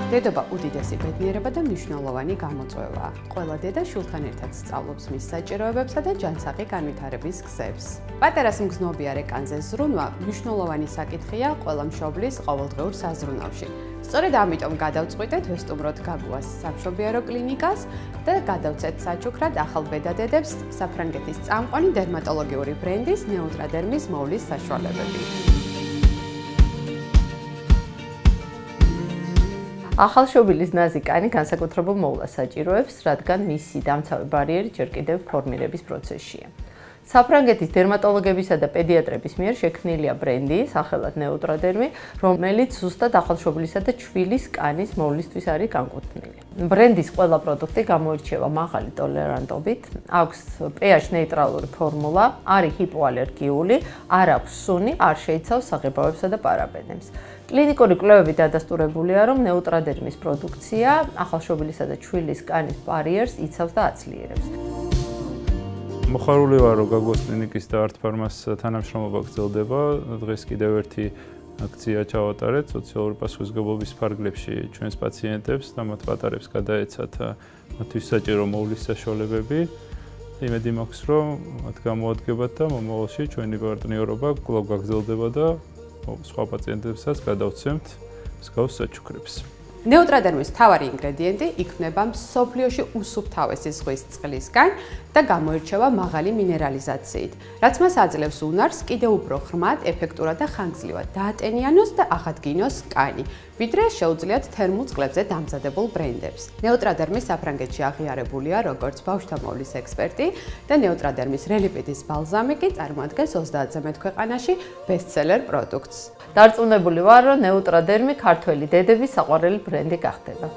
დედობა უდიდესი ბედნიერება და მნიშვნელოვანი გამოწვევაა. ყველა დედა შვილთან ერთად სწავლობს მის საჭიროებებსა და ჯანსაღი განვითარების გზებს. პატარას მგზნობიარე კანზე ზრუნვა მნიშვნელოვანი საკითხია ყველა მშობლის ყოველდღიურ საზრუნავში. სწორედ ამიტომ გადავწყვიტეთ ვესტუმროთ გაგუას სამშობიარო კლინიკას და გადავცეთ საჩუქრად ახალ ბედადედებს საფრანგეთის წამყვანი დერმატოლოგიური ბრენდის ნეუტრადერმის მოვლის საშუალებები. ახალშობილის ნაზი კანი განსაკუთრებულ მოვლას საჭიროებს, რადგან მისი დამცავი ბარიერი ჯერ კიდევ ფორმირების პროცესშია. საფრანგეთის დერმატოლოგებისა და პედიატრების მიერ შექმნილია ბრენდი, სახელად ნეუტრადერმი, რომელიც ზუსტად ახალშობილისა და ჩვილის კანის მოვლისთვის არის განკუთვნილი. ბრენდის ყველა პროდუქტი გამოირჩევა მაღალი ტოლერანტობით, აქვს pH ნეიტრალური ფორმულა, არის ჰიპოალერგიული, არ აქვს სუნი, არ შეიცავს საღებავებსა და პარაბენებს. კლინიკური კვლევები დადასტურებულია, რომ ნეუტრადერმის პროდუქცია ახალშობილისა და ჩვილის კანის ბარიერს იცავს და აცლიერებს. მოხარული ვარ, რომ გაგუას კლინიკის და არტ ფარმას თანამშრომლობა გრძელდება. დღეს კიდევ ერთი აქცია ჩავატარეთ სოციალური პასუხისმგებლობის ფარგლებში ჩვენს პაციენტებს და მათ პატარებს გადაეცათ მათთვის საჭირო მოვლის საშუალებები. იმედი მაქვს, რომ მათ გამოადგებათ და მომავალში ჩვენი პარტნიორობა კვლავ გაგრძელდება და სხვა პაციენტებსაც გადავცემთ მსგავს საჩუქრებს. ნეუტრადერმის მთავარი ინგრედიენტი იქმნება მსოფლიოში უსუფთავესი ზღვის წყლისგან და გამოირჩევა მაღალი მინერალიზაციით, რაც მას აძლევს უნარს კიდევ უფრო ხრმად, ეფექტურად და ხანგრძლივად დაატენიანოს და აღადგინოს კანი, ვიდრე შეუძლიათ თერმულ წყლებზე დამზადებულ ბრენდებს. ნეუტრადერმი საფრანგეთში აღიარებულია როგორც ბავშვთა მოვლის ექსპერტი და ნეუტრადერმის რელიპიდის ბალზამი კი წარმოადგენს 30-ზე მეტ ქვეყანაში ბესტსელერ პროდუქტს. დარწმუნებული ვარ, რომ ნეუტრადერმი ქართველი დედების საყვარელი ბრენდი გახდება.